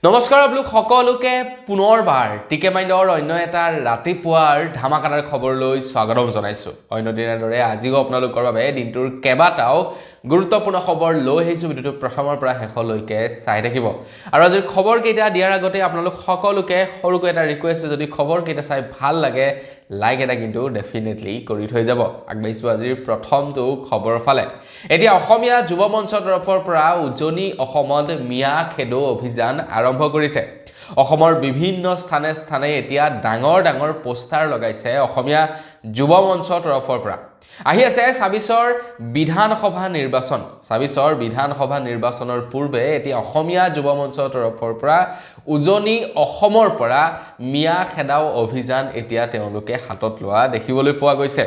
নমস্কাৰ আপোনালোক সকলোকে পুনৰবাৰ টিকে মাইণ্ডৰ অন্য এটা ৰাতিপুৱাৰ ধামাকাদাৰ খবৰলৈ স্বাগতম জনাইছো। অন্য দিনৰ দৰে আজিও আপোনালোকৰ বাবে দিনটোৰ কেইবাটাও গুৰুত্বপূৰ্ণ খবৰ লৈ আহিছো। ভিডিঅ'টো প্ৰথমৰ পৰা শেষলৈকে চাই থাকিব। আৰু আজিৰ খবৰ কেইটা দিয়াৰ আগতে আপোনালোক সকলোকে সৰুকৈ এটা ৰিকুৱেষ্ট, যদি খবৰ কেইটা চাই ভাল লাগে লাইক এটা কিন্তু ডেফিনেটলি কৰি থৈ যাব। আগবাঢ়িছো আজিৰ প্ৰথমটো খবৰৰ ফালে। এতিয়া অসমীয়া যুৱ মঞ্চৰ তৰফৰ পৰা উজনি অসমত মিয়া খেদো অভিযান আৰম্ভ কৰিছে। অসমৰ বিভিন্ন স্থানে স্থানে এতিয়া ডাঙৰ ডাঙৰ পোষ্টাৰ লগাইছে অসমীয়া যুৱ মঞ্চৰ তৰফৰ পৰা। আহি আছে ২৬ৰ বিধানসভা নিৰ্বাচন। ২৬ৰ বিধানসভা নিৰ্বাচনৰ পূৰ্বে এতিয়া অসমীয়া যুৱ মঞ্চৰ তৰফৰ পৰা উজনি অসমৰ পৰা মিয়া খেদাও অভিযান এতিয়া তেওঁলোকে হাতত লোৱা দেখিবলৈ পোৱা গৈছে।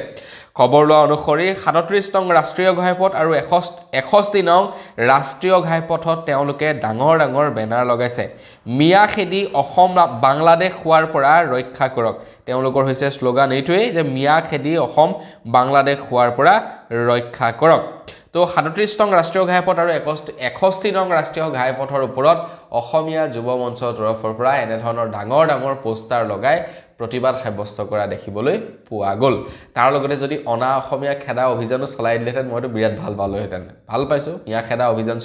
খবৰ লোৱা অনুসৰি ৩৭ নং ৰাষ্ট্ৰীয় ঘাইপথ আৰু ৬১ নং ৰাষ্ট্ৰীয় ঘাইপথত তেওঁলোকে ডাঙৰ ডাঙৰ বেনাৰ লগাইছে। মিয়া খেদি অসম বাংলাদেশ হোৱাৰ পৰা ৰক্ষা কৰক। তেওঁলোকৰ হৈছে শ্লোগান এইটোৱেই যে মিয়া খেদি অসম বাংলাদেশ হোৱাৰ পৰা ৰক্ষা কৰক। তো ৩৭ নং ৰাষ্ট্ৰীয় ঘাইপথ আৰু ৬১ নং ৰাষ্ট্ৰীয় ঘাইপথৰ ওপৰত অসমীয়া যুৱ মঞ্চৰ তৰফৰ পৰা এনেধৰণৰ ডাঙৰ ডাঙৰ পোষ্টাৰ লগাই প্ৰতিবাদ সাব্যস্ত কৰা দেখিবলৈ পোৱা গ'ল। তাৰ লগতে যদি অনা অসমীয়া খেদা অভিযানো চলাই দিলেহেঁতেন মইতো বিৰাট ভাল পালোহেঁতেন। ভাল পাইছোঁ মিয়া খেদা অভিযান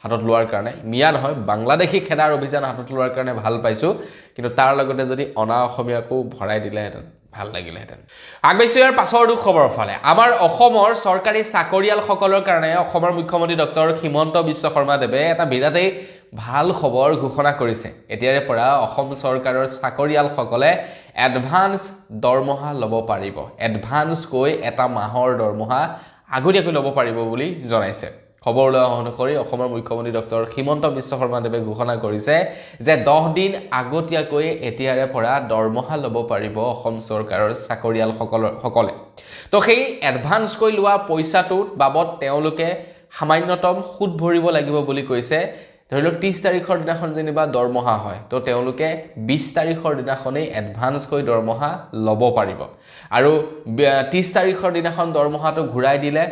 হাতত লোৱাৰ কাৰণে, মিয়া নহয় বাংলাদেশী খেদাৰ অভিযান হাতত লোৱাৰ কাৰণে ভাল পাইছোঁ। কিন্তু তাৰ লগতে যদি অনা অসমীয়াকো ভৰাই দিলেহেঁতেন ভাল লাগিলেহেঁতেন। আগবাঢ়িছোঁ ইয়াৰ পাছৰটো খবৰৰ ফালে। আমাৰ অসমৰ চৰকাৰী চাকৰিয়ালসকলৰ কাৰণে অসমৰ মুখ্যমন্ত্ৰী ডক্টৰ হিমন্ত বিশ্ব শৰ্মাদেৱে এটা বিৰাটেই ভাল খবৰ ঘোষণা কৰিছে। এতিয়াৰে পৰা অসম চৰকাৰৰ চাকৰিয়ালসকলে এডভান্স দৰমহা ল'ব পাৰিব। এডভান্সকৈ এটা মাহৰ দৰমহা আগতীয়াকৈ ল'ব পাৰিব বুলি জনাইছে। খবৰ লোৱা অনুসৰি অসমৰ মুখ্যমন্ত্ৰী ডক্টৰ হিমন্ত বিশ্ব শৰ্মাদেৱে ঘোষণা কৰিছে যে ১০ দিন আগতীয়াকৈ এতিয়াৰে পৰা দৰমহা ল'ব পাৰিব অসম চৰকাৰৰ চাকৰিয়ালসকলে। তো সেই এডভান্সকৈ লোৱা পইচাটোত বাবদ তেওঁলোকে সামান্যতম সুদ ভৰিব লাগিব বুলি কৈছে। ধৰি লওক ৩০ তাৰিখৰ দিনাখন যেনিবা দৰমহা হয়, তো তেওঁলোকে ২০ তাৰিখৰ দিনাখনেই এডভান্সকৈ দৰমহা ল'ব পাৰিব। আৰু ৩০ তাৰিখৰ দিনাখন দৰমহাটো ঘূৰাই দিলে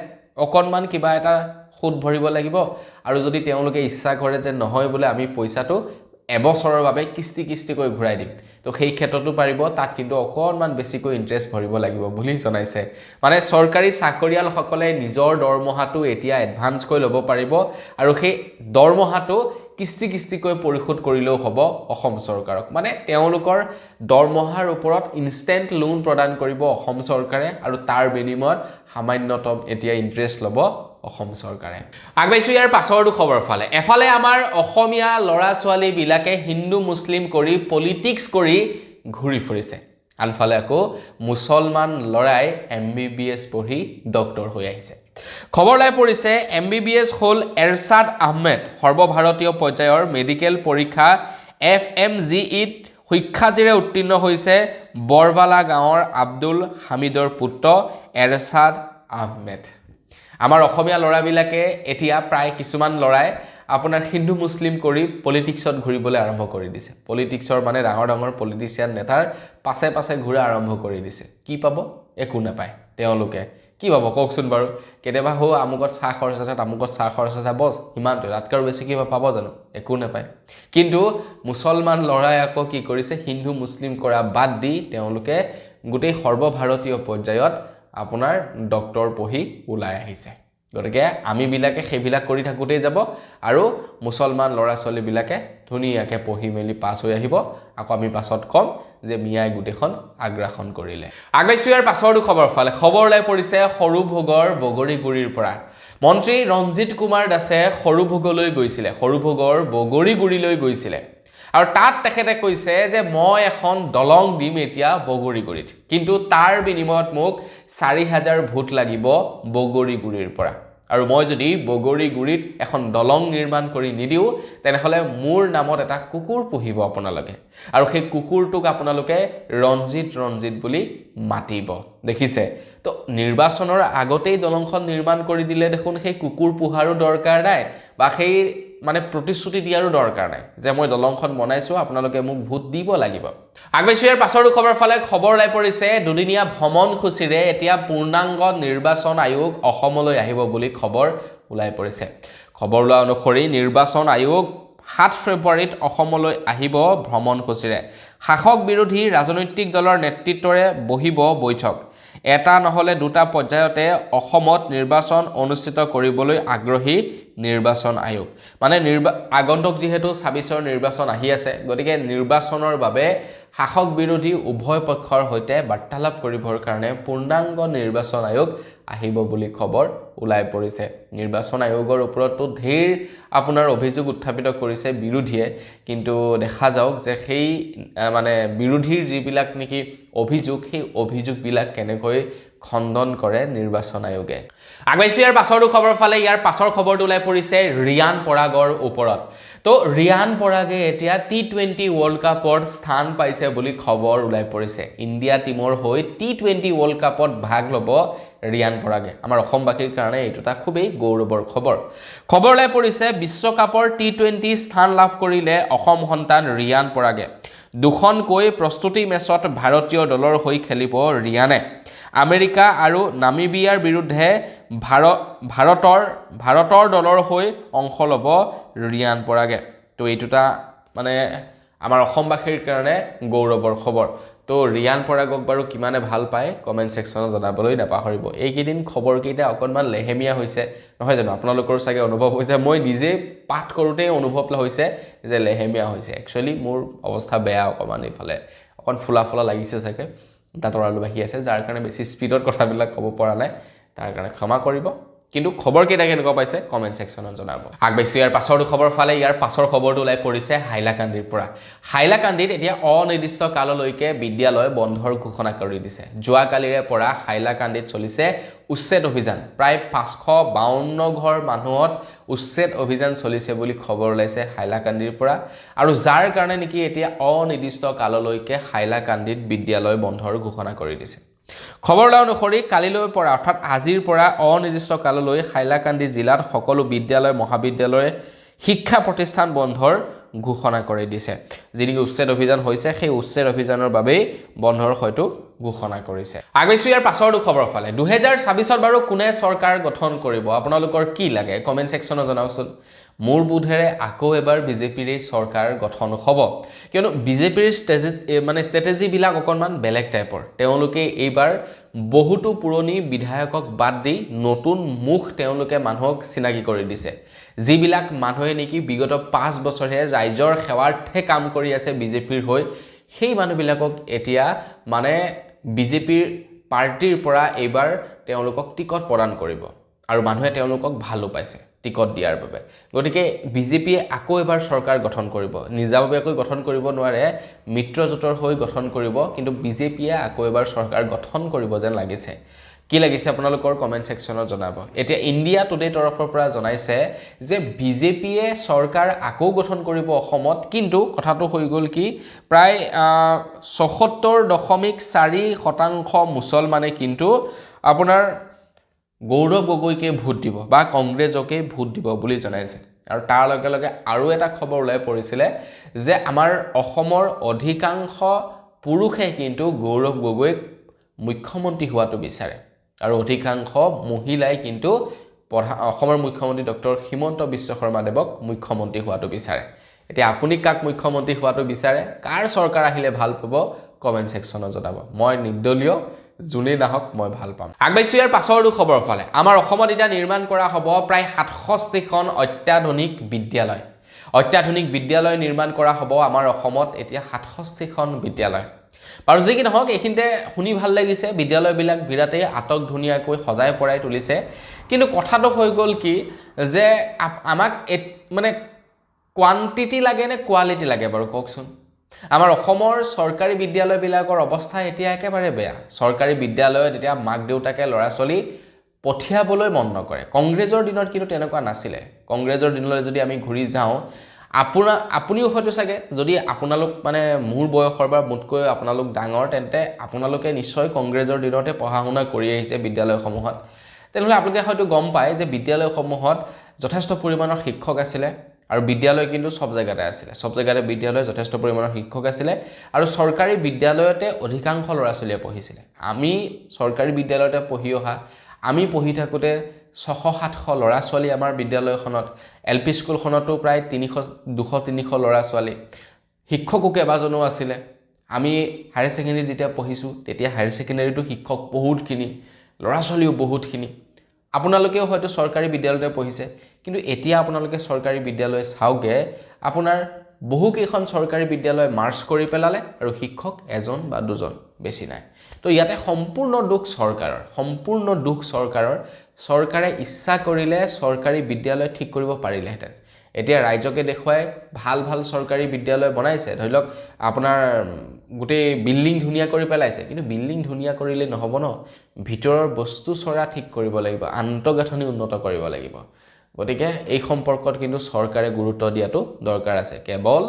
অকণমান কিবা এটা সুদ ভৰিব লাগিব। আৰু যদি তেওঁলোকে ইচ্ছা কৰে যে নহয় বোলে আমি পইচাটো এবছৰৰ বাবে কিস্তিকৈ ঘূৰাই দিম, তো সেই ক্ষেত্ৰতো পাৰিব। তাত কিন্তু অকণমান বেছিকৈ ইণ্টাৰেষ্ট ভৰিব লাগিব বুলি জনাইছে। মানে চৰকাৰী চাকৰিয়ালসকলে নিজৰ দৰমহাটো এতিয়া এডভান্সকৈ ল'ব পাৰিব আৰু সেই দৰমহাটো কিস্তিকৈ পৰিশোধ কৰিলেও হ'ব অসম চৰকাৰক। মানে তেওঁলোকৰ দৰমহাৰ ওপৰত ইনষ্টেণ্ট লোন প্ৰদান কৰিব অসম চৰকাৰে আৰু তাৰ বিনিময়ত সামান্যতম এতিয়া ইণ্টাৰেষ্ট ল'ব অসম চৰকাৰে। আগবাঢ়িছোঁ ইয়াৰ পাছৰটো খবৰ ফালে। এফালে আমাৰ অসমীয়া ল'ৰা ছোৱালীবিলাকে হিন্দু মুছলিম কৰি পলিটিক্স কৰি ঘূৰি ফুৰিছে, আনফালে আকৌ মুছলমান ল'ৰাই MBBS পঢ়ি ডক্টৰ হৈ আহিছে। খবৰ লাই পৰিছে MBBS হ'ল এৰছাদ আহমেদ। সৰ্বভাৰতীয় পৰ্যায়ৰ মেডিকেল পৰীক্ষা FMGEত সুখ্যাতিৰে উত্তীৰ্ণ হৈছে বৰবালা গাঁৱৰ আব্দুল হামিদৰ পুত্ৰ এৰছাদ আহমেদ। আমাৰ অসমীয়া ল'ৰাবিলাকে এতিয়া প্ৰায় কিছুমান ল'ৰাই আপোনাৰ হিন্দু মুছলিম কৰি পলিটিক্সত ঘূৰিবলৈ আৰম্ভ কৰি দিছে। পলিটিক্সৰ মানে ডাঙৰ ডাঙৰ পলিটিচিয়ান নেতাৰ পাছে পাছে ঘূৰা আৰম্ভ কৰি দিছে। কি পাব? একো নাপায়। তেওঁলোকে কি পাব কওকচোন বাৰু? কেতিয়াবা আমুকত চাহ খৰচ আছে, তামুকত চাহ খৰচ আছে, বছ সিমানটো, তাতকৈ আৰু বেছি কিবা পাব জানো? একো নাপায়। কিন্তু মুছলমান ল'ৰাই আকৌ কি কৰিছে, হিন্দু মুছলিম কৰা বাদ দি তেওঁলোকে গোটেই সৰ্বভাৰতীয় পৰ্যায়ত আপোনাৰ ডক্টৰ পঢ়ি ওলাই আহিছে। গতিকে আমিবিলাকে সেইবিলাক কৰি থাকোঁতেই যাব আৰু মুছলমান ল'ৰা ছোৱালীবিলাকে ধুনীয়াকৈ পঢ়ি মেলি পাছ হৈ আহিব। আকৌ আমি পাছত ক'ম যে মিয়াই গোটেইখন আগ্ৰাসন কৰিলে। আগবাঢ়িছোঁ ইয়াৰ পাছৰটো খবৰ ফালে। খবৰ ওলাই পৰিছে সৰুভোগৰ বগৰীগুৰিৰ পৰা। মন্ত্ৰী ৰঞ্জিত কুমাৰ দাসে সৰুভোগলৈ গৈছিলে, সৰুভোগৰ বগৰীগুৰিলৈ গৈছিলে আৰু তাত তেখেতে কৈছে যে মই এখন দলং দিম এতিয়া বগৰীগুৰিত, কিন্তু তাৰ বিনিময়ত মোক ৪,০০০ ভোট লাগিব বগৰীগুৰিৰ পৰা। আৰু মই যদি বগৰীগুৰিত এখন দলং নিৰ্মাণ কৰি নিদিওঁ তেনেহ'লে মোৰ নামত এটা কুকুৰ পুহিব আপোনালোকে, আৰু সেই কুকুৰটোক আপোনালোকে ৰঞ্জিত বুলি মাতিব। দেখিছে? তো নিৰ্বাচনৰ আগতেই দলংখন নিৰ্মাণ কৰি দিলে দেখোন সেই কুকুৰ পোহাৰো দৰকাৰ নাই বা সেই মানে প্ৰতিশ্ৰুতি দিয়াৰো দৰকাৰ নাই যে মই দলংখন বনাইছোঁ আপোনালোকে মোক ভোট দিব লাগিব। আগবাঢ়িছোঁ ইয়াৰ পাছৰ খবৰ ফালে। খবৰ ওলাই পৰিছে দুদিনীয়া ভ্ৰমণসূচীৰে এতিয়া পূৰ্ণাংগ নিৰ্বাচন আয়োগ অসমলৈ আহিব বুলি খবৰ ওলাই পৰিছে। খবৰ লোৱা অনুসৰি নিৰ্বাচন আয়োগ 7 ফেব্ৰুৱাৰীত অসমলৈ আহিব ভ্ৰমণসূচীৰে শাসক বিৰোধী ৰাজনৈতিক দলৰ নেতৃত্বৰে বহিব বৈঠক এটা নহলে দুটা পৰ্যায়তে অসমত নিৰ্বাচন অনুষ্ঠিত কৰিবলৈ আগ্ৰহী নিৰ্বাচন আয়োগ মানে আগন্তুক যেহেতু 26ৰ নিৰ্বাচন আহি আছে গতিকে নিৰ্বাচনৰ বাবে শাসক বিৰোধী উভয় পক্ষৰ হৈতে বাৰ্তালাপ কৰিবৰ কাৰণে পূৰ্ণাংগ নিৰ্বাচন আয়োগ আহিব বুলি খবৰ ওলাই পৰিছে নিৰ্বাচন আয়োগৰ ওপৰতো ধেৰ আপোনাৰ অভিযোগ উত্থাপিত কৰিছে বিৰোধীয়ে কিন্তু দেখা যাওক যে সেই মানে বিৰোধীৰ যিবিলাক নেকি অভিযোগ সেই অভিযোগবিলাক কেনেকৈ খণ্ডন কৰে নিৰ্বাচন আয়োগে আগবাইছো ইয়াৰ পাছৰটো খবৰ ফালে ইয়াৰ পাছৰ খবৰটো ওলাই পৰিছে ৰিয়ান পৰাগৰ ওপৰত তো ৰিয়ান পৰাগে এতিয়া টি20 ৱৰ্ল্ড কাপত স্থান পাইছে বুলি খবৰ ওলাই পৰিছে ইণ্ডিয়া টিমৰ হৈ টি20 ৱৰ্ল্ড কাপত ভাগ ল'ব ৰিয়ান পৰাগে আমাৰ অসমবাসীৰ কাৰণে এইটো এটা খুবেই গৌৰৱৰ খবৰ ওলাই পৰিছে বিশ্বকাপৰ টি20 স্থান লাভ কৰিলে অসম সন্তান ৰিয়ান পৰাগে দুখনকৈ প্ৰস্তুতি মেচত ভাৰতীয় দলৰ হৈ খেলিব ৰিয়ানে আমেৰিকা আৰু নামিবিয়াৰ বিৰুদ্ধে ভাৰতৰ দলৰ হৈ অংশ ল'ব ৰিয়ান পৰাগে তো এইটোটা মানে আমাৰ অসমবাসীৰ কাৰণে গৌৰৱৰ খবৰ তো ৰিয়ান পৰাগক বাৰু কিমানে ভাল পায় কমেন্ট সেকশনত জনাবলৈ নাপাহৰিব এইকেইদিন খবৰকেইটা অকণমান লেহেমিয়া হৈছে নহয় জানো আপোনালোকৰ চাগে অনুভৱ হৈছে মই নিজে পাঠ কৰোঁতে অনুভৱ হৈছে যে লেহেমিয়া হৈছে একচুয়ালি মোৰ অৱস্থা বেয়া অকণমান ইফালে অকণ ফুলা লাগিছে চাগে দাঁতৰ আলু বাঢ়ি আছে যাৰ কাৰণে বেছি স্পীডত কথাবিলাক ক'ব পৰা নাই তাৰ কাৰণে ক্ষমা কৰিব কিন্তু খবৰ কেইটা কেনেকুৱা পাইছে কমেন্ট সেকশনত জনাব আগবাইছো ইয়াৰ পাছৰটো খবৰ ফালে ইয়াৰ পাছৰ খবৰটো ওলাই পৰিছে হাইলাকান্দিৰ পৰা হাইলাকান্দিত এতিয়া অনিৰ্দিষ্ট কাললৈকে বিদ্যালয় বন্ধৰ ঘোষণা কৰি দিছে যোৱাকালিৰে পৰা হাইলাকান্দিত চলিছে উচ্ছেদ অভিযান প্ৰায় 552 ঘৰ মানুহত উচ্ছেদ অভিযান চলিছে বুলি খবৰ ওলাইছে হাইলাকান্দিৰ পৰা আৰু যাৰ কাৰণে নেকি এতিয়া অনিৰ্দিষ্ট কাললৈকে হাইলাকান্দিত বিদ্যালয় বন্ধৰ ঘোষণা কৰি দিছে খবৰ অনুসৰি কালিলৈ পৰা অৰ্থাৎ আজিৰ পৰা অনিৰ্দিষ্ট কাললৈ হাইলাকান্দি জিলাত সকলো বিদ্যালয় মহাবিদ্যালয় শিক্ষা প্ৰতিষ্ঠান বন্ধৰ ঘোষণা কৰি দিছে যিনি উচ্ছেদ অভিযান হৈছে সেই উচ্ছেদ অভিযানৰ বাবে বন্ধৰ হয়তো ঘোষণা কৰিছে আগবাইছো ইয়াৰ পাছৰটো খবৰ ফালে 2026ত বাৰু কোনে চৰকাৰ গঠন কৰিব আপোনালোকৰ কি লাগে কমেন্ট সেকশনত জনাওকচোন মোৰ বুধেৰে আকৌ এবাৰ বিজেপিৰ চৰকাৰ গঠন হ'ব কিয়নো বিজেপিৰ ষ্ট্ৰেটেজি বিলাক অকণমান বেলেগ টাইপৰ তেওঁলোকে এইবাৰ বহুতো পুৰণি বিধায়কক বাদ দি নতুন মুখ তেওঁলোকে মানুহক চিনাকি কৰি দিছে যিবিলাক মানুহে নেকি বিগত 5 বছৰে ৰাইজৰ সেৱাৰ্থে কাম কৰি আছে বিজেপিৰ হৈ সেই মানুহবিলাকক এতিয়া মানে বিজেপিৰ পাৰ্টিৰ পৰা এইবাৰ তেওঁলোকক টিকট প্ৰদান কৰিব আৰু মানুহে তেওঁলোকক ভালো পাইছে টিকট দিয়াৰ বাবে গতিকে বিজেপিয়ে আকৌ এবাৰ চৰকাৰ গঠন কৰিব নিজাববীয়াকৈ গঠন কৰিব নোৱাৰে মিত্ৰজোঁটৰ হৈ গঠন কৰিব কিন্তু বিজেপিয়ে আকৌ এবাৰ চৰকাৰ গঠন কৰিব যেন লাগিছে কি লাগিছে আপোনালোকৰ কমেন্ট সেকশনত জনাব এতিয়া ইণ্ডিয়া টুডে তৰফৰ পৰা জনাইছে যে বিজেপিয়ে চৰকাৰ আকৌ গঠন কৰিব অসমত কিন্তু কথাটো হৈ গ'ল কি প্ৰায় ৭৪.৪% মুছলমানে কিন্তু আপোনাৰ গৌৰৱ গগৈকে ভোট দিব বা কংগ্ৰেছকে ভোট দিব বুলি জনাইছে আৰু তাৰ লগে লগে আৰু এটা খবৰ ওলাই পৰিছিলে যে আমাৰ অসমৰ অধিকাংশ পুৰুষে কিন্তু গৌৰৱ গগৈক মুখ্যমন্ত্ৰী হোৱাটো বিচাৰে আৰু অধিকাংশ মহিলাই কিন্তু অসমৰ মুখ্যমন্ত্ৰী ডক্টৰ হিমন্ত বিশ্ব শৰ্মা দেৱক মুখ্যমন্ত্ৰী হোৱাটো বিচাৰে এতিয়া আপুনি কাক মুখ্যমন্ত্ৰী হোৱাটো বিচাৰে কাৰ চৰকাৰ আহিলে ভাল পাব কমেন্ট সেকশনত জনাব মই নিৰ্দলীয় জুনে নাহক মই ভাল পাম আগবাইছো ইয়াৰ পাছৰটো খবৰ ফালে আমাৰ অসমত এতিয়া নিৰ্মাণ কৰা হ'ব প্ৰায় 67খন অত্যাধুনিক বিদ্যালয় নিৰ্মাণ কৰা হ'ব আমাৰ অসমত এতিয়া 67খন বিদ্যালয় আৰু যি কি নহওক এইখিনিতে শুনি ভাল লাগিছে বিদ্যালয়বিলাক বিৰাটেই আটক ধুনীয়াকৈ সজাই পৰাই তুলিছে কিন্তু কথাটো হৈ গ'ল কি যে আমাক মানে কোৱান্টিটি লাগে নে কোৱালিটি লাগে বাৰু কওকচোন আমাৰ অসমৰ চৰকাৰী বিদ্যালয়বিলাকৰ অৱস্থা এতিয়া একেবাৰে বেয়া চৰকাৰী বিদ্যালয়ত এতিয়া মাক দেউতাকে ল'ৰা ছোৱালী পঠিয়াবলৈ মন নকৰে কংগ্ৰেছৰ দিনত কিন্তু তেনেকুৱা নাছিলে কংগ্ৰেছৰ দিনলৈ যদি আমি ঘূৰি যাওঁ আপুনিও হয়তো চাগে যদি আপোনালোক মানে মোৰ বয়সৰ বা মোতকৈ আপোনালোক ডাঙৰ তেন্তে আপোনালোকে নিশ্চয় কংগ্ৰেছৰ দিনতে পঢ়া শুনা কৰি আহিছে বিদ্যালয়সমূহত তেনেহ'লে আপোনালোকে হয়তো গম পায় যে বিদ্যালয়সমূহত যথেষ্ট পৰিমাণৰ শিক্ষক আছিলে আৰু বিদ্যালয় কিন্তু সব জায়গাতে আছিল সব জায়গাতে বিদ্যালয় যথেষ্ট পৰিমাণৰ শিক্ষক আছিল আৰু চৰকাৰী বিদ্যালয়তে অধিকাংশ ল'ৰা ছোৱালীয়ে পঢ়িছিল আমি চৰকাৰী বিদ্যালয়তে পঢ়ি অহা আমি পঢ়ি থাকোতে 600-700 ল'ৰা ছোৱালী আমাৰ বিদ্যালয়খনত LP স্কুলখনতো প্ৰায় 200-300 ল'ৰা ছোৱালী শিক্ষকো কেইবাজনো আছিলে আমি হায়াৰ সেকেন্ডাৰী যেতিয়া পঢ়িছো তেতিয়া হায়াৰ সেকেন্ডাৰীটো শিক্ষক বহুতখিনি ল'ৰা ছোৱালীও বহুতখিনি আপোনালোকেও হয়তো চৰকাৰী বিদ্যালয়তে পঢ়িছে কিন্তু এতিয়া আপোনালোকে চৰকাৰী বিদ্যালয় চাওগে আপোনাৰ বহুকেইখন চৰকাৰী বিদ্যালয় মাৰ্চ কৰি পেলালে আৰু শিক্ষক এজন বা দুজন বেছি নাই তো ইয়াতে সম্পূৰ্ণ দুখ চৰকাৰৰ চৰকাৰে ইচ্ছা কৰিলে চৰকাৰী বিদ্যালয় ঠিক কৰিব পাৰিলেহেঁতেন এতিয়া ৰাজ্যকে দেখুৱাই ভাল চৰকাৰী বিদ্যালয় বনাইছে ধৰি লওক আপোনাৰ গোটেই বিল্ডিং ধুনিয়া কৰি পেলাইছে কিন্তু বিল্ডিং ধুনিয়া কৰিলে নহব ন ভিতৰৰ বস্তু চৰা ঠিক কৰিব লাগিব আন্তঃগাঁথনি উন্নত কৰিব লাগিব গতিকে এই সম্পৰ্কত কিন্তু চৰকাৰে গুৰুত্ব দিয়াটো দৰকাৰ আছে কেৱল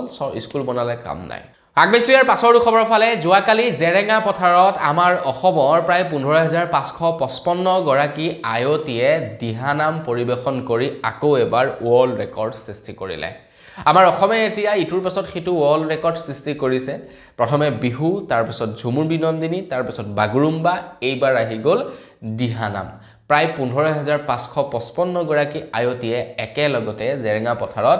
স্কুল বনালে কাম নাই আগবেছি ইয়াৰ পাছৰ খবৰ ফালে যোৱাকালি জেৰেঙা পথাৰত আমাৰ অসমৰ প্ৰায় 15,555 গৰাকী আয়তীয়ে দিহানাম পৰিবেশন কৰি আকৌ এবাৰ ৱৰ্ল্ড ৰেকৰ্ড সৃষ্টি কৰিলে আমাৰ অসমে এতিয়া ইটোৰ পাছত সিটো ৱৰ্ল্ড ৰেকৰ্ড সৃষ্টি কৰিছে প্ৰথমে বিহু তাৰ পাছত ঝুমুৰ বিনন্দিনী তাৰ পাছত বাগুৰুম্বা এইবাৰ আহি গ'ল দিহানাম প্ৰায় 15,555 গৰাকী আয়তীয়ে একেলগতে জেৰেঙা পথাৰত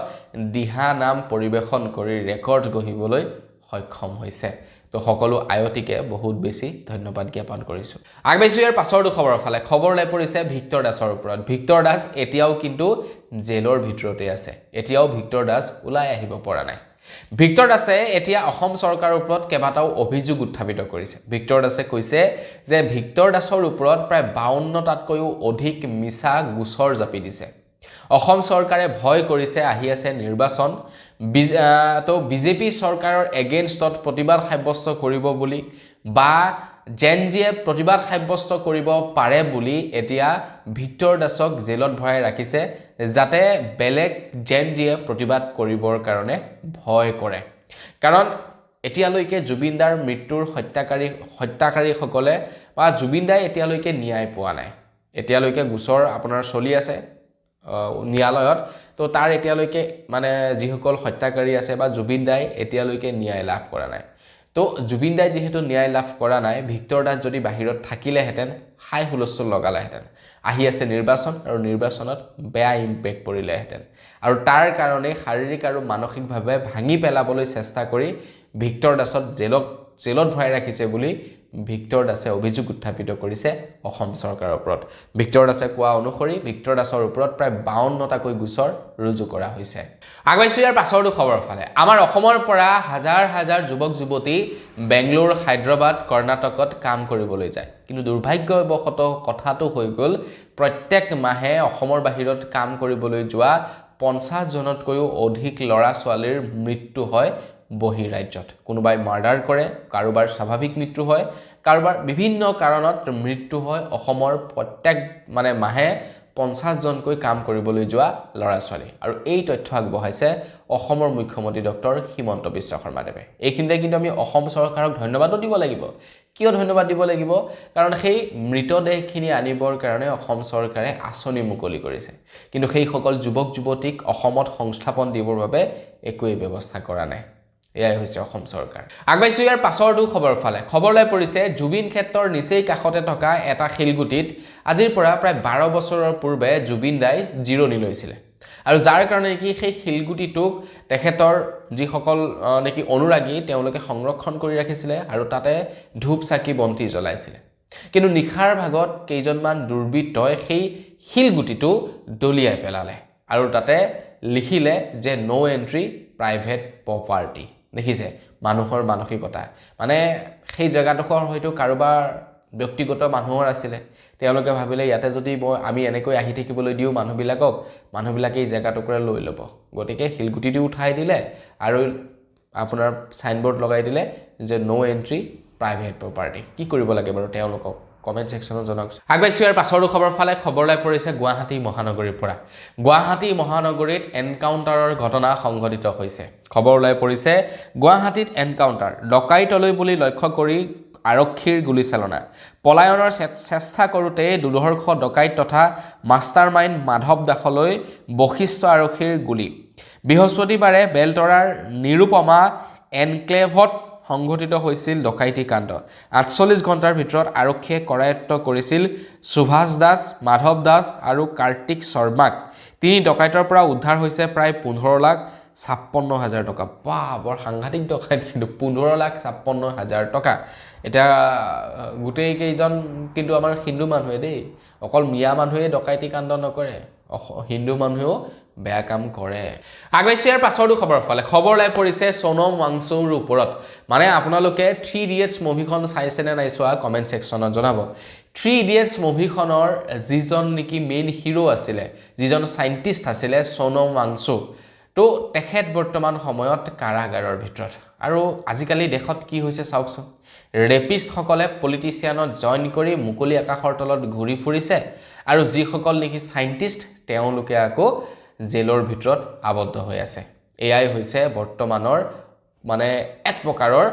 দিহানাম পৰিবেশন কৰি ৰেকৰ্ড গঢ়িবলৈ সক্ষম হৈছে তো সকলো আয়তীকে বহুত বেছি ধন্যবাদ জ্ঞাপন কৰিছো আগবাইছো ইয়াৰ পাছৰ খবৰৰ ফালে খবৰ লাই পৰিছে ভিক্টৰ দাসৰ ওপৰত ভিক্টৰ দাস এতিয়াও কিন্তু জেলৰ ভিতৰতে আছে এতিয়াও ভিক্টৰ দাস ওলাই আহিব পৰা নাই ভিক্টৰ দাসে এতিয়া অসম চৰকাৰৰ ওপৰত কেইবাটাও অভিযোগ উত্থাপিত কৰিছে ভিক্টৰ দাসে কৈছে যে ভিক্টৰ দাসৰ ওপৰত প্ৰায় 52টাতকৈও অধিক মিছা গোচৰ জাপি দিছে অসম চৰকাৰে ভয় কৰিছে আহি আছে নিৰ্বাচন তো বিজেপি চৰকাৰৰ এগেইনষ্টত প্ৰতিবাদ সাব্যস্ত কৰিব বুলি বা জেনজিয়ে প্ৰতিবাদ সাব্যস্ত কৰিব পাৰে বুলি এতিয়া ভিক্টৰ দাসক জেলত ভৰাই ৰাখিছে যাতে বেলেগ জেনজিয়ে প্ৰতিবাদ কৰিবৰ কাৰণে ভয় কৰে কাৰণ এতিয়ালৈকে জুবিনদাৰ মৃত্যুৰ হত্যাকাৰীসকলে বা জুবিনদাই এতিয়ালৈকে ন্যায় পোৱা নাই এতিয়ালৈকে গোচৰ আপোনাৰ চলি আছে ন্যায়ালয়ত তো তাৰ এতিয়ালৈকে মানে যিসকল হত্যাকাৰী আছে বা জুবিনদাই এতিয়ালৈকে ন্যায় লাভ কৰা নাই তো জুবিনদাই যেহেতু ন্যায় লাভ কৰা নাই ভিক্টৰ দাস যদি বাহিৰত থাকিলেহেঁতেন হাই হুলস্থুল লগালেহেঁতেন আহি আছে নিৰ্বাচন আৰু নিৰ্বাচনত বেয়া ইম্পেক্ট পৰিলেহেঁতেন আৰু তাৰ কাৰণে শাৰীৰিক আৰু মানসিকভাৱে ভাঙি পেলাবলৈ চেষ্টা কৰি ভিক্টৰ দাসক জেলত ভৰাই ৰাখিছে বুলি ভিক্টৰ দাসে অভিযোগ উত্থাপিত কৰিছে অসম চৰকাৰৰ ওপৰত ভিক্টৰ দাসে কোৱা অনুসৰি ভিক্টৰ দাসৰ ওপৰত প্ৰায় 52টাকৈ গোচৰ ৰুজু কৰা হৈছে আগবাইছো ইয়াৰ পাছৰ খবৰ ফালে আমাৰ অসমৰ পৰা হাজাৰ যুৱক যুৱতী বেংগলোৰ হায়দৰাবাদ কৰ্ণাটকত কাম কৰিবলৈ যায় কিন্তু দুৰ্ভাগ্যবশতঃ কথাটো হৈ গ'ল প্ৰত্যেক মাহে অসমৰ বাহিৰত কাম কৰিবলৈ যোৱা 50 জনতকৈও অধিক ল'ৰা ছোৱালীৰ মৃত্যু হয় বহিৰাজ্যত কোনোবাই মাৰ্ডাৰ কৰে কাৰোবাৰ স্বাভাৱিক মৃত্যু হয় কাৰোবাৰ বিভিন্ন কাৰণত মৃত্যু হয় অসমৰ প্ৰত্যেক মানে মাহে 50 জনকৈ কাম কৰিবলৈ যোৱা ল'ৰা ছোৱালী আৰু এই তথ্য আগবঢ়াইছে অসমৰ মুখ্যমন্ত্ৰী ডক্টৰ হিমন্ত বিশ্ব শৰ্মাদেৱে এইখিনিতে কিন্তু আমি অসম চৰকাৰক ধন্যবাদো দিব লাগিব কিয় ধন্যবাদ দিব লাগিব কাৰণ সেই মৃতদেহখিনি আনিবৰ কাৰণে অসম চৰকাৰে আঁচনি মুকলি কৰিছে কিন্তু সেই সকল যুৱক যুৱতীক অসমত সংস্থাপন দিবৰ বাবে একোই ব্যৱস্থা কৰা নাই এয়াই হৈছে অসম চৰকাৰ আগবাইছো ইয়াৰ পাছৰটো খবৰ ফালে খবৰ লৈ পৰিছে জুবিন ক্ষেত্ৰৰ নিচেই কাষতে থকা এটা শিলগুটিত আজিৰ পৰা প্ৰায় 12 বছৰৰ পূৰ্বে জুবিন দাই জিৰণি লৈছিলে আৰু যাৰ কাৰণে কি সেই শিলগুটিটোক তেখেতৰ যিসকল নেকি অনুৰাগী তেওঁলোকে সংৰক্ষণ কৰি ৰাখিছিলে আৰু তাতে ধূপ চাকি বন্তি জ্বলাইছিলে কিন্তু নিখাৰ ভাগত কেইজনমান দুৰ্বৃত্তই সেই শিলগুটিটো দলিয়াই পেলালে আৰু তাতে লিখিলে যে নো এন্ট্ৰি প্ৰাইভেট প্ৰপাৰ্টি দেখিছে মানুহৰ মানসিকতা মানে সেই জায়গাডোখৰ হয়তো কাৰোবাৰ ব্যক্তিগত মানুহৰ আছিলে তেওঁলোকে ভাবিলে ইয়াতে যদি আমি এনেকৈ আহি থাকিবলৈ দিও মানুহবিলাকে এই জায়গাটুকুৰা লৈ ল'ব গতিকে শিলগুটিটো উঠাই দিলে আৰু আপোনাৰ সাইনবোৰ্ড লগাই দিলে যে নো এন্ট্ৰি প্ৰাইভেট প্ৰপাৰ্টি কি কৰিব লাগে বাৰু তেওঁলোকক কমেন্ট সেকশনত জনাওক আগবাইছো ইয়াৰ পাছৰ খবৰ ফালে খবৰ লাই পৰিছে গুৱাহাটী মহানগৰীৰ পৰা গুৱাহাটী মহানগৰীত এনকাউণ্টাৰৰ ঘটনা সংঘটিত হৈছে খবৰ লাই পৰিছে গুৱাহাটীত এনকাউণ্টাৰ ডকাইতলৈ বুলি লক্ষ্য কৰি আৰক্ষীৰ গুলীচালনা পলায়নৰ চেষ্টা কৰোঁতে দুৰ্ধৰ্ষ ডকাইত তথা মাষ্টাৰমাইণ্ড মাধৱ দাসলৈ বশিষ্ঠ আৰক্ষীৰ গুলী বৃহস্পতিবাৰে বেলতৰাৰ নিৰুপমা এনক্লেভত সংঘটিত হৈছিল ডকাইতি কাণ্ড ৪৮ ঘণ্টাৰ ভিতৰত আৰক্ষীয়ে কৰায়ত্ব কৰিছিল সুভাষ দাস মাধৱ দাস আৰু কাৰ্তিক শৰ্মাক তিনি ডকাইতৰ পৰা উদ্ধাৰ হৈছে প্ৰায় ১৫,৫৬,০০০ টকা বৰ সাংঘাতিক ডকাইত কিন্তু ১৫,৫৬,০০০ টকা এটা গোটেই কেইজন কিন্তু আমাৰ হিন্দু মানুহে দেই অকল মিয়া মানুহে ডকাইতি কাণ্ড নকৰে হিন্দু মানুহেও বেয়া কাম কৰে আগবাইছো ইয়াৰ পাছৰটো খবৰ ফালে খবৰ ওলাই পৰিছে সোনম ৱাংচুৰ ওপৰত মানে আপোনালোকে 3 ইডিয়েটছ মুভিখন চাইছে নে নাই চোৱা কমেন্ট সেকশনত জনাব 3 ইডিয়েটছ মুভিখনৰ যিজন নেকি মেইন হিৰো আছিলে যিজন সাইন্টিষ্ট আছিলে সোনম ৱাংচু তো তেখেত বৰ্তমান সময়ত কাৰাগাৰৰ ভিতৰত আৰু আজিকালি দেশত কি হৈছে চাওকচোন ৰেপিষ্ট সকলে পলিটিচিয়ানত জয়েন কৰি মুকলি আকাশৰ তলত ঘূৰি ফুৰিছে আৰু যিসকল নেকি সাইন্টিষ্ট তেওঁলোকে আকৌ জেলৰ ভিতৰত আবদ্ধ হৈ আছে এয়াই হৈছে বৰ্তমানৰ মানে এক প্ৰকাৰৰ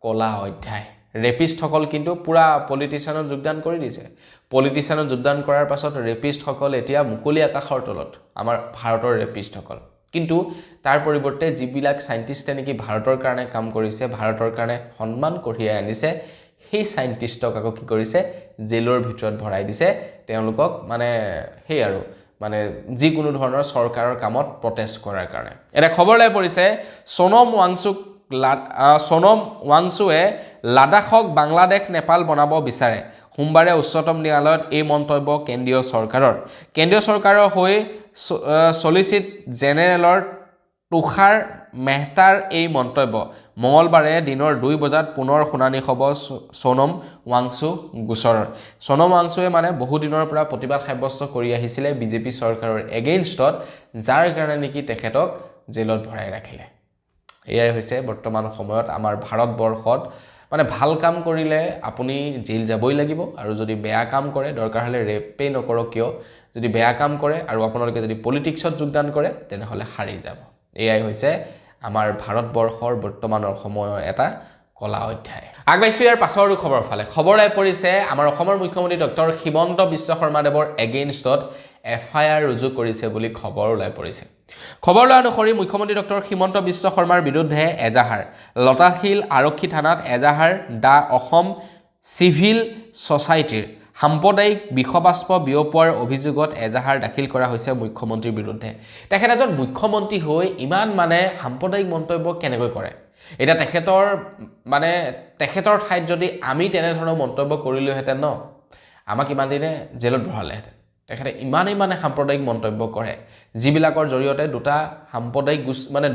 কলা অধ্যায় ৰেপিষ্ট সকল কিন্তু পুৰা পলিটিচিয়ানত যোগদান কৰি দিছে পলিটিচিয়ানত যোগদান কৰাৰ পাছত ৰেপিষ্ট সকল এতিয়া মুকলি আকাশৰ তলত আমাৰ ভাৰতৰ ৰেপিষ্ট সকল কিন্তু তাৰ পৰিৱৰ্তে যিবিলাক সাইন্টিষ্টে নেকি ভাৰতৰ কাৰণে কাম কৰিছে ভাৰতৰ কাৰণে সন্মান কঢ়িয়াই আনিছে সেই সাইন্টিষ্টক আকৌ কি কৰিছে জেলৰ ভিতৰত ভৰাই দিছে তেওঁলোকক মানে সেই আৰু মানে যিকোনো ধৰণৰ চৰকাৰৰ কামত প্ৰটেষ্ট কৰাৰ কাৰণে এটা খবৰ লৈ পৰিছে সোনম ৱাংচুৱে লাডাখক বাংলাদেশ নেপাল বনাব বিচাৰে সোমবাৰে উচ্চতম ন্যায়ালয়ত এই মন্তব্য কেন্দ্ৰীয় চৰকাৰৰ হৈ সলিচিট জেনেৰেলৰ তুষাৰ মেহতাৰ এই মন্তব্য মঙলবাৰে দিনৰ 2 বজাত পুনৰ শুনানি হ'ব সোনম ৱাংচু গোচৰৰ সোনম ৱাংচুৱে মানে বহু দিনৰ পৰা প্ৰতিবাদ সাব্যস্ত কৰি আহিছিলে বিজেপি চৰকাৰৰ এগেইনষ্টত যাৰ কাৰণে নেকি তেখেতক জেলত ভৰাই ৰাখিলে এয়াই হৈছে বৰ্তমান সময়ত আমাৰ ভাৰতবৰ্ষত মানে ভাল কাম কৰিলে আপুনি জেল যাবই লাগিব আৰু যদি বেয়া কাম কৰে দৰকাৰ হলে ৰেপে নকৰক কিয় যদি বেয়া কাম কৰে আৰু আপোনালোকে যদি পলিটিক্সত যোগদান কৰে তেনেহলে হাৰি যাব এয়াই হৈছে আমাৰ ভাৰতবৰ্ষৰ বৰ্তমানৰ সময়ৰ এটা কলা অধ্যায় আগবাইছো ইয়াৰ পাছৰ খবৰ ফালে খবৰ আই পৰিছে আমাৰ অসমৰ মুখ্যমন্ত্ৰী ডক্টৰ হিমন্ত বিশ্ব শৰ্মাদেৱৰ এগেইনষ্টত এফআইআৰ ৰুজু কৰিছে বুলি খবৰ ওলাই পৰিছে খবৰ লোৱা অনুসৰি মুখ্যমন্ত্ৰী ডক্টৰ হিমন্ত বিশ্ব শৰ্মাৰ বিৰুদ্ধে এজাহাৰ লতাশিল আৰক্ষী থানাত এজাহাৰ দা অসম চিভিল সোসাইটিৰ সাম্প্ৰদায়িক বিষবাষ্প বিয়পোৱাৰ অভিযোগত এজাহাৰ দাখিল কৰা হৈছে মুখ্যমন্ত্ৰীৰ বিৰুদ্ধে তেখেত এজন মুখ্যমন্ত্ৰী হৈ ইমান মানে সাম্প্ৰদায়িক মন্তব্য কেনেকৈ কৰে এটা তেখেতৰ ঠাইত যদি আমি তেনে ধৰণৰ মন্তব্য কৰিলোহেঁতেন ন আমাক ইমান দিনে জেলত ভৰালেহেঁতেন তেখেতে ইমানেই মানে সাম্প্ৰদায়িক মন্তব্য কৰে যিবিলাকৰ জৰিয়তে দুটা সাম্প্ৰদায়িক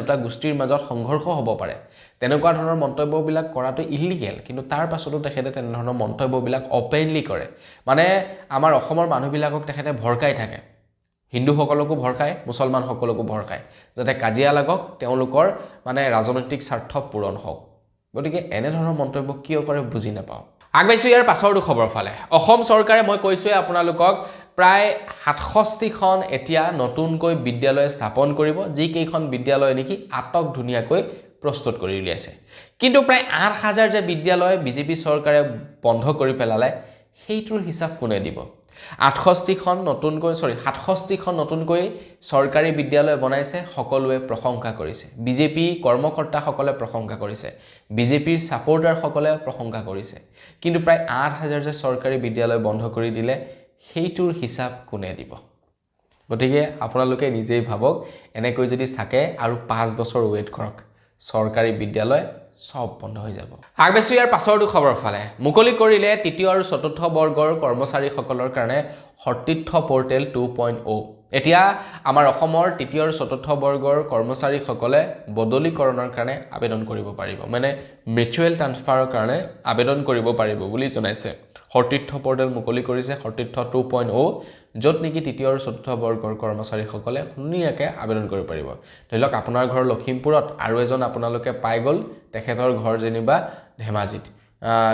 দুটা গোষ্ঠীৰ মাজত সংঘৰ্ষ হ'ব পাৰে তেনেকুৱা ধৰণৰ মন্তব্যবিলাক কৰাটো ইলিগেল কিন্তু তাৰ পাছতো তেখেতে তেনে ধৰণৰ মন্তব্যবিলাক অপেনলি কৰে মানে আমাৰ অসমৰ মানুহবিলাকক তেখেতে ভৰকাই থাকে হিন্দুসকলকো ভৰকায় মুছলমানসকলকো ভৰকায় যাতে কাজিয়া লাগক তেওঁলোকৰ মানে ৰাজনৈতিক স্বাৰ্থ পূৰণ হওক গতিকে এনে ধৰণৰ মন্তব্য কিয় কৰে বুজি নাপাওঁ আগবাইছো ইয়াৰ পাছৰটো খবৰ ফালে অসম চৰকাৰে মই কৈছোৱে আপোনালোকক প্ৰায় ৬৭খন এতিয়া নতুনকৈ বিদ্যালয় স্থাপন কৰিব যি কেইখন বিদ্যালয় নেকি আটক ধুনীয়াকৈ প্ৰস্তুত কৰি উলিয়াইছে কিন্তু প্ৰায় ৮,০০০ যে বিদ্যালয় বিজেপি চৰকাৰে বন্ধ কৰি পেলালে সেইটোৰ হিচাপ কোনে দিব ৬৭খন নতুনকৈ চৰকাৰী বিদ্যালয় বনাইছে সকলোৱে প্ৰশংসা কৰিছে বিজেপি কৰ্মকৰ্তাসকলে প্ৰশংসা কৰিছে বিজেপিৰ সাপোৰ্টাৰসকলে প্ৰশংসা কৰিছে কিন্তু প্ৰায় ৮,০০০ যে চৰকাৰী বিদ্যালয় বন্ধ কৰি দিলে সেইটোৰ হিচাপ কোনে দিব গতিকে আপোনালোকে নিজেই ভাবক এনেকৈ যদি থাকে আৰু 5 বছৰ ওয়েট কৰক চৰকাৰী বিদ্যালয় সব বন্ধ হৈ যাব আগবেছি ইয়াৰ পাছৰটো খবৰ ফালে মুকলি কৰিলে তৃতীয় আৰু চতুৰ্থ বৰ্গৰ কৰ্মচাৰীসকলৰ কাৰণে সতীৰ্থ পোৰ্টেল 2.0 এতিয়া আমাৰ অসমৰ তৃতীয় আৰু চতুৰ্থ বৰ্গৰ কৰ্মচাৰীসকলে বদলীকৰণৰ কাৰণে আবেদন কৰিব পাৰিব মানে মিউচুৱেল ট্ৰান্সফাৰৰ কাৰণে আবেদন কৰিব পাৰিব বুলি জনাইছে সতীৰ্থ পোৰ্টেল মুকলি কৰিছে সতীৰ্থ 2.0 য'ত নেকি তৃতীয় আৰু চতুৰ্থ বৰ্গৰ কৰ্মচাৰীসকলে ধুনীয়াকৈ আবেদন কৰিব পাৰিব ধৰি লওক আপোনাৰ ঘৰ লখিমপুৰত আৰু এজন আপোনালোকে পাই গ'ল তেখেতৰ ঘৰ যেনিবা ধেমাজিত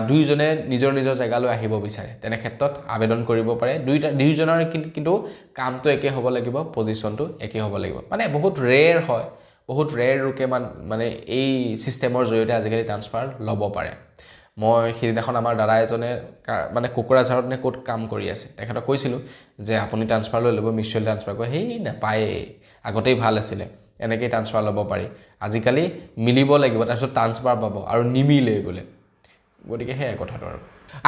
দুইজনে নিজৰ জেগালৈ আহিব বিচাৰে তেনে ক্ষেত্ৰত আবেদন কৰিব পাৰে দুইজনৰ কিন্তু কামটো একে হ'ব লাগিব পজিশনটো একে হ'ব লাগিব মানে বহুত ৰেয়াৰ হয় বহুত ৰেয়াৰ ৰুকে মানে এই সিস্টেমৰ জৰিয়তে আজিকালি ট্ৰান্সফাৰ ল'ব পাৰে মই সেইদিনাখন আমাৰ দাদা এজনে মানে কোকৰাঝাৰত নে ক'ত কাম কৰি আছে তেখেতক কৈছিলোঁ যে আপুনি ট্ৰান্সফাৰ লৈ ল'ব মিউচুৱেল ট্ৰান্সফাৰ কৰে হেই নাপায় আগতেই ভাল আছিলে এনেকৈ ট্ৰান্সফাৰ ল'ব পাৰি আজিকালি মিলিব লাগিব তাৰপিছত ট্ৰান্সফাৰ পাব আৰু নিমিলে বোলে গতিকে সেয়াই কথাটো আৰু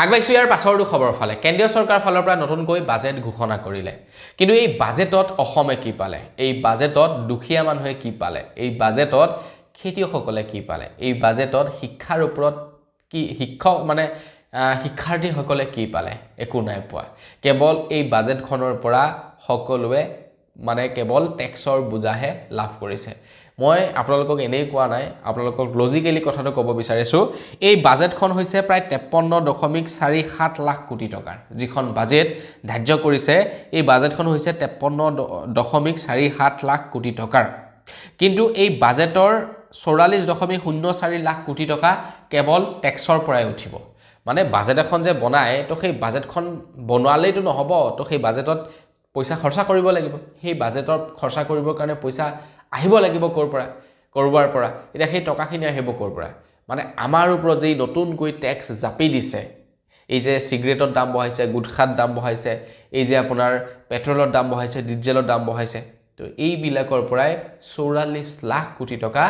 আগবাইছোঁ ইয়াৰ পাছৰটো খবৰ ফালে কেন্দ্ৰীয় চৰকাৰৰ ফালৰ পৰা নতুনকৈ বাজেট ঘোষণা কৰিলে কিন্তু এই বাজেটত অসমে কি পালে এই বাজেটত দুখীয়া মানুহে কি পালে এই বাজেটত খেতিয়কসকলে কি পালে এই বাজেটত শিক্ষাৰ ওপৰত কি শিক্ষক মানে শিক্ষাৰ্থীসকলে কি পালে একো নাই পোৱা কেৱল এই বাজেটখনৰ পৰা সকলোৱে মানে কেৱল টেক্সৰ বুজাহে লাভ কৰিছে মই আপোনালোকক এনেই কোৱা নাই আপোনালোকক লজিকেলি কথাটো ক'ব বিচাৰিছোঁ এই বাজেটখন হৈছে প্ৰায় 53.47 লাখ কোটি টকাৰ যিখন বাজেট ধাৰ্য কৰিছে এই বাজেটখন হৈছে 53.47 লাখ কোটি টকাৰ কিন্তু এই বাজেটৰ 44.04 লাখ কোটি টকা কেৱল টেক্সৰ পৰাই উঠিব মানে বাজেট এখন যে বনায় তো সেই বাজেটখন বনোৱালেইতো নহ'ব তো সেই বাজেটত পইচা খৰচা কৰিব লাগিব সেই বাজেটৰ খৰচা কৰিবৰ কাৰণে পইচা আহিব লাগিব কৰবাৰ পৰা এতিয়া সেই টকাখিনি আহিব ক'ৰ পৰা মানে আমাৰ ওপৰত যে নতুনকৈ টেক্স জাপি দিছে এই যে সিগাৰেটৰ দাম বঢ়াইছে গুটখাৰ দাম বঢ়াইছে এই যে আপোনাৰ পেট্ৰলৰ দাম বঢ়াইছে ডিজেলৰ দাম বঢ়াইছে তো এইবিলাকৰ পৰাই 44 লাখ কোটি টকা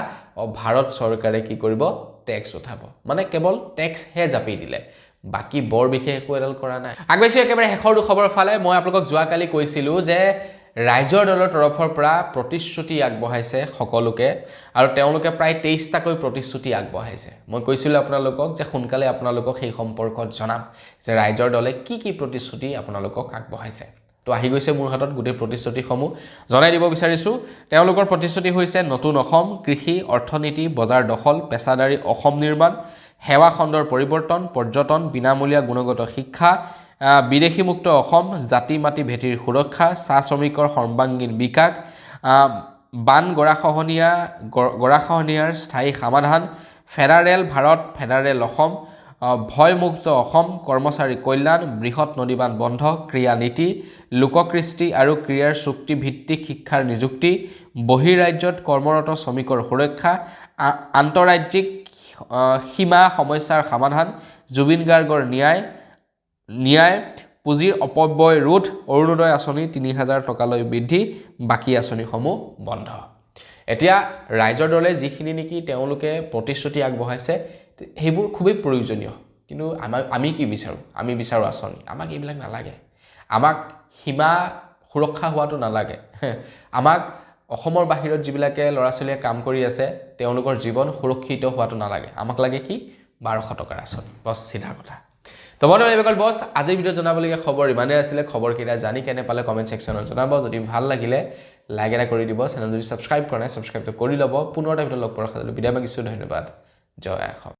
ভাৰত চৰকাৰে কি কৰিব টেক্স উঠাব মানে কেৱল টেক্স হে জাপি দিলে বাকি বৰ বিশেষ একো এডাল কৰা নাই আগবাইছোঁ একেবাৰে শেষৰ খবৰ ফালে মই আপোনালোকক যোৱাকালি কৈছিলোঁ যে ৰাইজৰ দলৰ তৰফৰ পৰা প্ৰতিশ্ৰুতি আগবঢ়াইছে সকলোকে আৰু তেওঁলোকে প্ৰায় 23টাকৈ প্ৰতিশ্ৰুতি আগবঢ়াইছে মই কৈছিলোঁ আপোনালোকক যে সোনকালে আপোনালোকক সেই সম্পৰ্কত জনাম যে ৰাইজৰ দলে কি প্ৰতিশ্ৰুতি আপোনালোকক আগবঢ়াইছে তো আহি গৈছে মোৰ হাতত গোটেই প্ৰতিশ্ৰুতিসমূহ জনাই দিব বিচাৰিছোঁ তেওঁলোকৰ প্ৰতিশ্ৰুতি হৈছে নতুন অসম কৃষি অৰ্থনীতি বজাৰ দখল পেছাদাৰী অসম নিৰ্মাণ সেৱা খণ্ডৰ পৰিৱৰ্তন পৰ্যটন বিনামূলীয়া গুণগত শিক্ষা বিদেশীমুক্ত অসম জাতি মাটি ভেটিৰ সুৰক্ষা চাহ শ্ৰমিকৰ সৰ্বাংগীন বিকাশ বান গৰাখহনীয়াৰ স্থায়ী সমাধান ফেডাৰেল ভাৰত ফেডাৰেল অসম ভয়মুক্ত অসম কৰ্মচাৰী কল্যাণ বৃহৎ নদীবান বন্ধ ক্ৰিয়া নীতি লোককৃষ্টি আৰু ক্ৰিয়াৰ চুক্তিভিত্তিক শিক্ষাৰ নিযুক্তি বহিৰাজ্যত কৰ্মৰত শ্ৰমিকৰ সুৰক্ষা আন্তঃৰাজ্যিক সীমা সমস্যাৰ সমাধান জুবিন গাৰ্গৰ ন্যায় পুঁজিৰ অপব্যয় ৰোধ অৰুণোদয় আঁচনি 3000 টকালৈ বৃদ্ধি বাকী আঁচনিসমূহ বন্ধ এতিয়া ৰাইজৰ দলে যিখিনি নেকি তেওঁলোকে প্ৰতিশ্ৰুতি আগবঢ়াইছে সেইবোৰ খুবেই প্ৰয়োজনীয় কিন্তু আমি কি বিচাৰোঁ আমি বিচাৰোঁ আঁচনি আমাক এইবিলাক নালাগে আমাক সীমা সুৰক্ষা হোৱাটো নালাগে আমাক অসমৰ বাহিৰত যিবিলাকে ল'ৰা ছোৱালীয়ে কাম কৰি আছে তেওঁলোকৰ জীৱন সুৰক্ষিত হোৱাটো নালাগে আমাক লাগে কি 1200 টকাৰ আঁচনি বছ চিধা কথা তো বন্ধুসকল এইবাৰ বছ আজিৰ ভিডিঅ' জনাবলগীয়া খবৰ ইমানেই আছিলে খবৰকেইটা জানি কেনে পালে কমেণ্ট ছেকশ্যনত জনাব যদি ভাল লাগিলে লাইক এটা কৰি দিব চেনেল যদি ছাবস্ক্ৰাইব কৰা নাই ছাবস্ক্ৰাইবটো কৰি ল'ব পুনৰ এটা ভিডিঅ' লগ পোৱাৰ আশা বিদায় মাগিছোঁ ধন্যবাদ জয় অসম